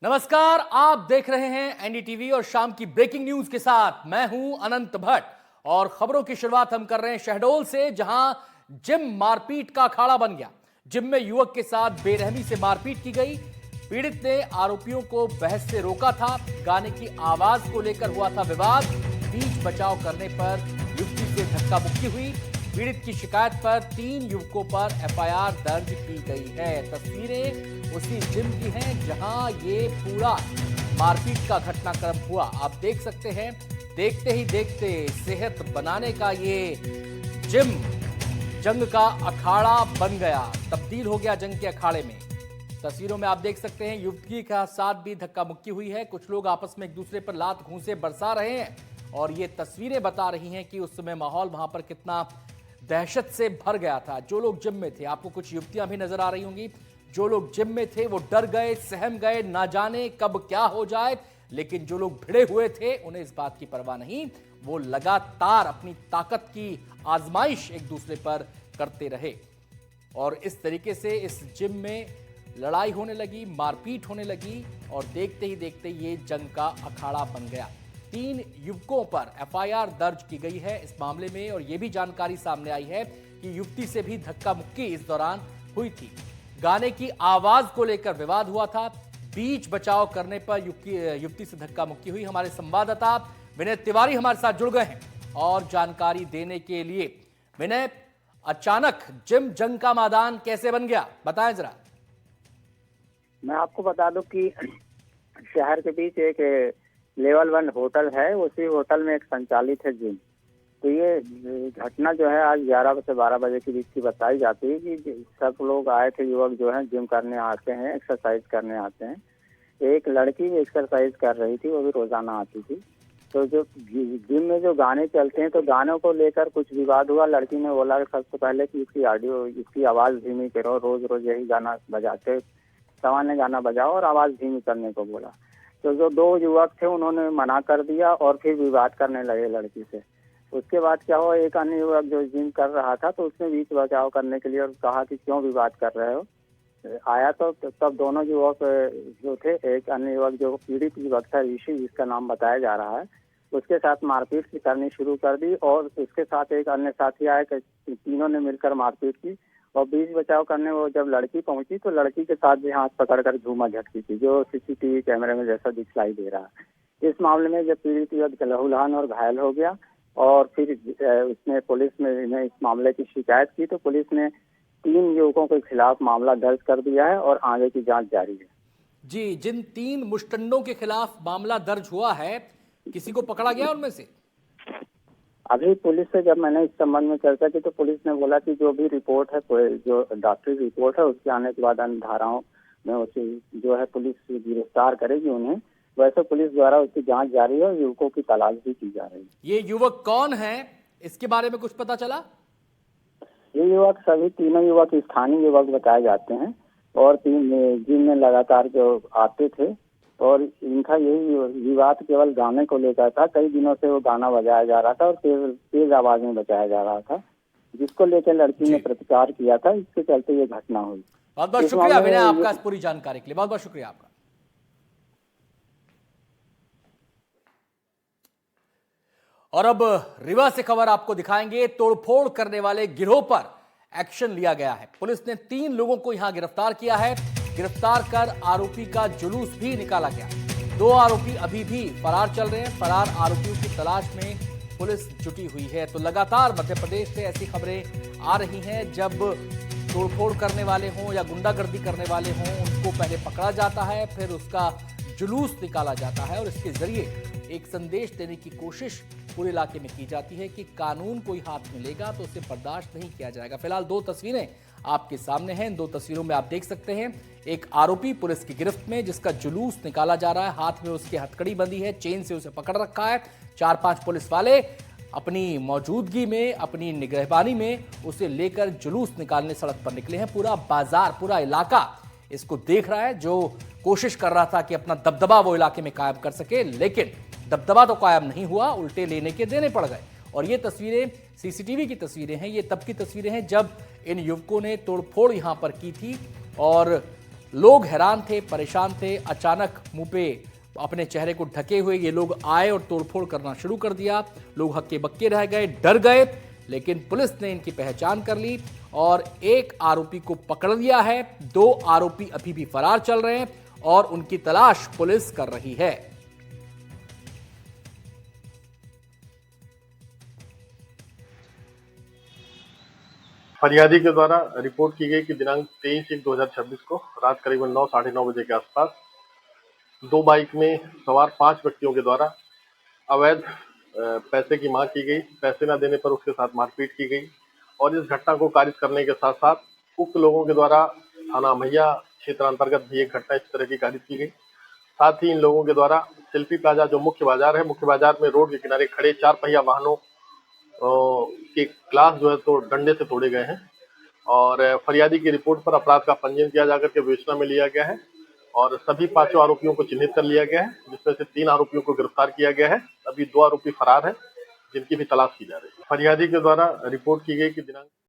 नमस्कार, आप देख रहे हैं एनडीटीवी और शाम की ब्रेकिंग न्यूज के साथ मैं हूं अनंत भट्ट। और खबरों की शुरुआत हम कर रहे हैं शहडोल से, जहां जिम मारपीट का अखाड़ा बन गया। जिम में युवक के साथ बेरहमी से मारपीट की गई। पीड़ित ने आरोपियों को बहस से रोका था। गाने की आवाज को लेकर हुआ था विवाद। बीच बचाव करने पर युवती से धक्का मुक्की हुई। पीड़ित की शिकायत पर 3 युवकों पर एफआईआर दर्ज की गई है। तस्वीरें उसी जिम की हैं जहां ये पूरा मारपीट का घटनाक्रम हुआ। आप देख सकते हैं, देखते ही देखते सेहत बनाने का ये जिम जंग का अखाड़ा बन गया, तब्दील हो गया जंग के अखाड़े में। तस्वीरों में आप देख सकते हैं युवती का साथ भी धक्का मुक्की हुई है। कुछ लोग आपस में एक दूसरे पर लात घूंसे बरसा रहे हैं और ये तस्वीरें बता रही हैं कि उस समय माहौल वहां पर कितना दहशत से भर गया था। जो लोग जिम में थे, आपको कुछ युवतियां भी नजर आ रही होंगी, जो लोग जिम में थे वो डर गए, सहम गए, ना जाने कब क्या हो जाए। लेकिन जो लोग भिड़े हुए थे उन्हें इस बात की परवाह नहीं, वो लगातार अपनी ताकत की आजमाइश एक दूसरे पर करते रहे। और इस तरीके से इस जिम में लड़ाई होने लगी, मारपीट होने लगी और देखते ही देखते ये जंग का अखाड़ा बन गया। 3 युवकों पर एफआईआर दर्ज की गई है इस मामले में। और यह भी जानकारी सामने आई है कि युवती से भी धक्का मुक्की इस दौरान हुई थी। गाने की आवाज को लेकर विवाद हुआ था। बीच बचाव करने पर युवती से धक्का मुक्की हुई। हमारे संवाददाता विनय तिवारी हमारे साथ जुड़ गए हैं और जानकारी देने के लिए। विनय, अचानक जिम जंग का मैदान कैसे बन गया, बताएं जरा। मैं आपको बता दूं कि शहर के बीच एक लेवल 1 होटल है। उसी होटल में एक संचालित है जिम। तो ये घटना जो है आज 11 से 12 बजे के बीच की बताई जाती है कि सब लोग आए थे, युवक जो है जिम करने आते हैं, एक्सरसाइज करने आते हैं। एक लड़की भी एक्सरसाइज कर रही थी, वो भी रोजाना आती थी। तो जो जिम में जो गाने चलते हैं, तो गानों को लेकर कुछ विवाद हुआ। लड़की ने बोला कि सबसे पहले कि इसकी आवाज धीमी करो, रोज रोज यही गाना बजाते, सामान्य गाना बजाओ और आवाज धीमी करने को बोला। तो जो 2 युवक थे उन्होंने मना कर दिया और फिर विवाद करने लगे लड़की से। उसके बाद क्या हुआ, एक अन्य युवक जो जिम कर रहा था तो उसने बीच बचाव करने के लिए और कहा कि क्यों विवाद कर रहे हो। आया तो तब दोनों युवक जो थे, एक अन्य युवक जो पीड़ित युवक था ऋषि, जिसका नाम बताया जा रहा है, उसके साथ मारपीट करनी शुरू कर दी। और उसके साथ एक अन्य साथी आए, तीनों ने मिलकर मारपीट की। और बीच बचाव करने वो जब लड़की पहुंची तो लड़की के साथ भी हाथ पकड़कर झूमा झटकी थी, जो सीसीटीवी कैमरे में जैसा दिखलाई दे रहा है। इस मामले में जब पीड़ित युवक लहूलुहान और घायल हो गया और फिर उसने पुलिस में इस मामले की शिकायत की, तो पुलिस ने 3 युवकों के खिलाफ मामला दर्ज कर दिया है और आगे की जांच जारी है। जी, जिन 3 मुश्तंडों के खिलाफ मामला दर्ज हुआ है, किसी को पकड़ा गया उनमें से? अभी पुलिस से जब मैंने इस संबंध में चर्चा की तो पुलिस ने बोला कि जो भी रिपोर्ट है, जो डॉक्टरी रिपोर्ट है, उसके आने के बाद अन्य धाराओं में उसे जो है पुलिस गिरफ्तार करेगी उन्हें। वैसे पुलिस द्वारा उसकी जांच जारी है और युवकों की तलाश भी की जा रही है। ये युवक कौन है, इसके बारे में कुछ पता चला? ये युवक, सभी तीनों युवक स्थानीय युवक बताए जाते हैं और 3 जिम में लगातार जो आते थे। और इनका यही विवाद केवल गाने को लेकर था। कई दिनों से वो गाना बजाया जा रहा था और तेज आवाज में बजाया जा रहा था, जिसको लेकर लड़की ने प्रतिकार किया था। इसके चलते ये घटना हुई। बहुत बहुत शुक्रिया विनय आपका इस पूरी जानकारी के लिए, बहुत बहुत शुक्रिया आपका। और अब रीवा से खबर आपको दिखाएंगे। तोड़फोड़ करने वाले गिरोह पर एक्शन लिया गया है। पुलिस ने 3 लोगों को यहां गिरफ्तार किया है। गिरफ्तार कर आरोपी का जुलूस भी निकाला गया। 2 आरोपी अभी भी फरार चल रहे हैं। फरार आरोपियों की तलाश में पुलिस जुटी हुई है। तो लगातार मध्य प्रदेश से ऐसी खबरें आ रही हैं, जब तोड़फोड़ करने वाले हों या गुंडागर्दी करने वाले हों, उनको पहले पकड़ा जाता है, फिर उसका जुलूस निकाला जाता है और इसके जरिए एक संदेश देने की कोशिश पूरे इलाके में की जाती है कि कानून कोई हाथ में लेगा तो उसे बर्दाश्त नहीं किया जाएगा। फिलहाल 2 तस्वीरें आपके सामने हैं। इन 2 तस्वीरों में आप देख सकते हैं एक आरोपी पुलिस की गिरफ्त में, जिसका जुलूस निकाला जा रहा है। हाथ में उसकी हथकड़ी बंधी है, चेन से उसे पकड़ रखा है। 4-5 पुलिस वाले अपनी मौजूदगी में, अपनी निगहबानी में उसे लेकर जुलूस निकालने सड़क पर निकले हैं। पूरा बाजार, पूरा इलाका इसको देख रहा है, जो कोशिश कर रहा था कि अपना दबदबा वो इलाके में कायम कर सके, लेकिन दबदबा तो कायम नहीं हुआ, उल्टे लेने के देने पड़ गए। और ये तस्वीरें सीसीटीवी की तस्वीरें हैं। ये तब की तस्वीरें हैं जब इन युवकों ने तोड़फोड़ यहां पर की थी और लोग हैरान थे, परेशान थे। अचानक मुंह पे अपने चेहरे को ढके हुए ये लोग आए और तोड़फोड़ करना शुरू कर दिया। लोग हक्के बक्के रह गए, डर गए, लेकिन पुलिस ने इनकी पहचान कर ली और एक आरोपी को पकड़ लिया है। 2 आरोपी अभी भी फरार चल रहे हैं और उनकी तलाश पुलिस कर रही है। फरियादी के द्वारा रिपोर्ट की गई कि दिनांक 23/1/2026 को रात करीबन 9 साढ़े 9 बजे के आसपास 2 बाइक में सवार 5 व्यक्तियों के द्वारा अवैध पैसे की मांग की गई। पैसे न देने पर उसके साथ मारपीट की गई और इस घटना को कारित करने के साथ साथ उक्त लोगों के द्वारा थाना मैया क्षेत्र अंतर्गत भी एक घटना इस तरह की कारित की गई। साथ ही इन लोगों के द्वारा शिल्पी प्लाजा जो मुख्य बाजार है, मुख्य बाजार में रोड के किनारे खड़े 4 पहिया वाहनों के ग्लास जो है तो डंडे से तोड़े गए हैं और फरियादी की रिपोर्ट पर अपराध का पंजीयन किया जाकर के विवेचना में लिया गया है और सभी 5 आरोपियों को चिन्हित कर लिया गया है, जिसमें से 3 आरोपियों को गिरफ्तार किया गया है। अभी 2 आरोपी फरार हैं, जिनकी भी तलाश की जा रही है। फरियादी के द्वारा रिपोर्ट की गई कि दिनांक